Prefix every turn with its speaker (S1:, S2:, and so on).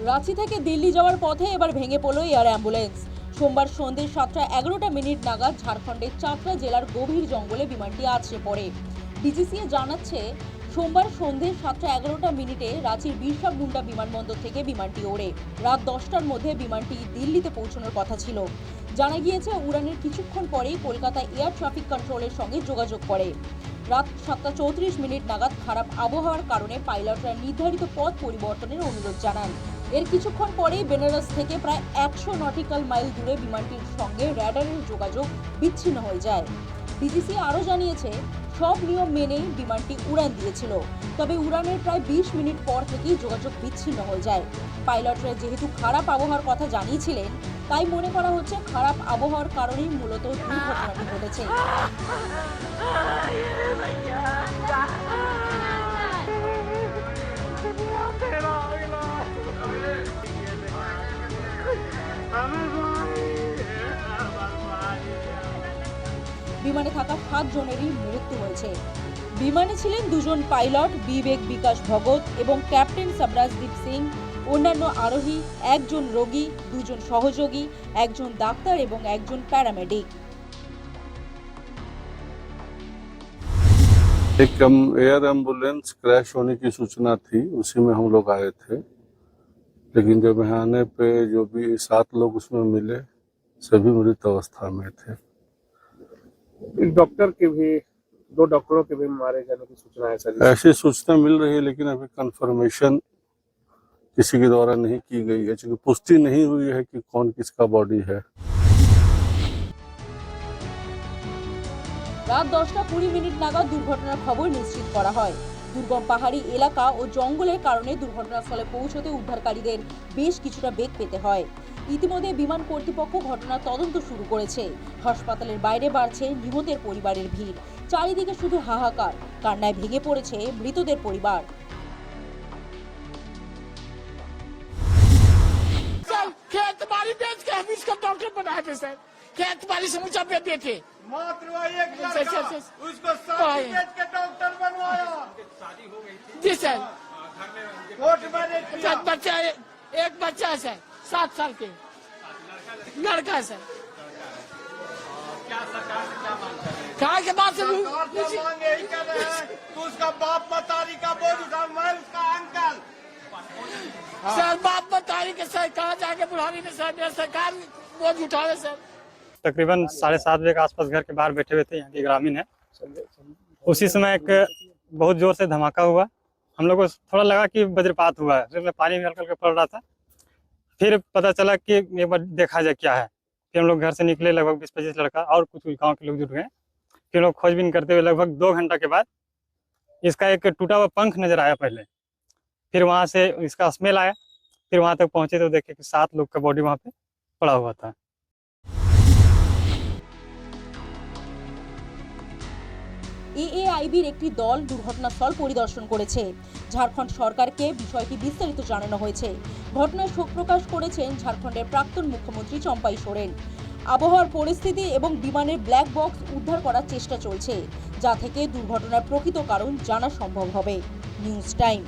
S1: রাঁচি থেকে দিল্লি যাওয়ার পথে এবার ভেঙে পড়ল এয়ার অ্যাম্বুলেন্স। সোমবার সন্ধ্যে 7:11 নাগাদ ঝাড়খণ্ডের চাতরা জেলার গভীর জঙ্গলে বিমানটি আছড়ে পড়ে। ডিজিসিএ জানাচ্ছে, সোমবার সন্ধ্যে 7:11 রাঁচির বিরসা মুন্ডা বিমানবন্দর থেকে বিমানটি ওড়ে। রাত 10টার মধ্যে বিমানটি দিল্লিতে পৌঁছানোর কথা ছিল। জানা গিয়েছে, উড়ানের কিছুক্ষণ পরেই কলকাতা এয়ার ট্রাফিক কন্ট্রোলের সঙ্গে যোগাযোগ করে। রাত 7:34 নাগাদ খারাপ আবহাওয়ার কারণে পাইলটরা নির্ধারিত পথ পরিবর্তনের অনুরোধ জানান। এর কিছুক্ষণ পরেই বেনারস থেকে প্রায় 100 নটিক্যাল মাইল দূরে বিমানটির সঙ্গে র্যাডারের যোগাযোগ বিচ্ছিন্ন হয়ে যায়। ডিজিসি আরও জানিয়েছে, সব নিয়ম মেনেই বিমানটি উড়ান দিয়েছিল, তবে উড়ানের প্রায় 20 মিনিট পর থেকেই যোগাযোগ বিচ্ছিন্ন হয়ে যায়। পাইলটরা যেহেতু খারাপ আবহাওয়ার কথা জানিয়েছিলেন, তাই মনে করা হচ্ছে খারাপ আবহাওয়ার কারণেই মূলত দুর্ঘটনাটি ঘটেছে। বিমানে থাকা 7 জনেরই মৃত্যু হয়েছে। বিমানে ছিলেন 2 জন পাইলট, বিবেক বিকাশ ভগত এবং ক্যাপ্টেন সবরাজদীপ সিং। অন্যান্য আরোহী 1 জন রোগী, 2 জন সহযোগী, 1 জন ডাক্তার এবং 1 জন প্যারামেডিক।
S2: एक एयर एम्बुलेंस क्रैश होने की सूचना थी, उसी में हम लोग आए थे। लेकिन जब यहाँ आने पे जो भी 7 लोग उसमें मिले, सभी मृत अवस्था में थे।
S3: एक डॉक्टर के भी 2 डॉक्टरों के भी मारे जाने की सूचना है सर।
S2: ऐसी सूचना मिल रही है, लेकिन अभी कंफर्मेशन किसी के द्वारा नहीं की गई है, क्योंकि पुष्टि नहीं हुई है कि कौन किसका बॉडी है।
S1: রাত 10:20 নাগাদ দুর্ঘটনার খবর নিশ্চিত করা হয়। দুর্গম পাহাড়ি এলাকা ও জঙ্গলের কারণে দুর্ঘটনাস্থলে পৌঁছতে উদ্ধারকারীদের বেশ কিছুটা বেগ পেতে হয়। ইতিমধ্যে বিমান কর্তৃপক্ষ ঘটনার তদন্ত শুরু করেছে। হাসপাতালের বাইরে বাড়ছে নিহতের পরিবারের ভিড়। চারিদিকে শুধু হাহাকার, কান্নায় ভেঙে পড়েছে মৃতদের পরিবার।
S4: समूचा पे देखे
S5: मात्र एक लड़का उसको साथी बेच के डॉक्टर बनवाया।
S4: जी सर,
S5: कोर्ट मैंने किया।
S4: बच्चा एक बच्चा है सर, 7 साल के लड़का है सर।
S5: क्या सरकार से क्या मांगता है?
S4: कहा के बाद से
S5: मांग यही कर रहे हैं तो उसका बाप मतारी का बोझ उठा, मैं उसका अंकल।
S4: सर बाप बताई के सर कहाँ जाके बुढ़ानी में सर सरकार बोझ उठावे सर।
S6: तकरीबन 7:30 बजे के आसपास घर के बाहर बैठे हुए थे, यहाँ के ग्रामीण है। उसी समय एक बहुत जोर से धमाका हुआ। हम लोग को थोड़ा लगा कि वज्रपात हुआ है, फिर पानी में हल्का हल्का पड़ रहा था। फिर पता चला कि एक बार देखा जाए क्या है। फिर हम लोग घर से निकले, लगभग 20-25 लड़का और कुछ गाँव के लोग जुट गए। फिर लोग खोजबीन करते हुए लगभग 2 घंटा के बाद इसका एक टूटा हुआ पंख नजर आया पहले। फिर वहाँ से इसका स्मेल आया। फिर वहाँ तक पहुँचे तो देखे कि 7 लोग का बॉडी वहाँ पे पड़ा हुआ था।
S1: এএআইবির একটি দল দুর্ঘটনাস্থল পরিদর্শন করেছে। ঝাড়খণ্ড সরকারকে বিষয়টি বিস্তারিত জানানো হয়েছে। ঘটনায় শোক প্রকাশ করেছেন ঝাড়খণ্ডের প্রাক্তন মুখ্যমন্ত্রী চম্পাই সোরেন। আবহাওয়ার পরিস্থিতি এবং বিমানের ব্ল্যাক বক্স উদ্ধার করার চেষ্টা চলছে, যা থেকে দুর্ঘটনার প্রকৃত কারণ জানা সম্ভব হবে। News time.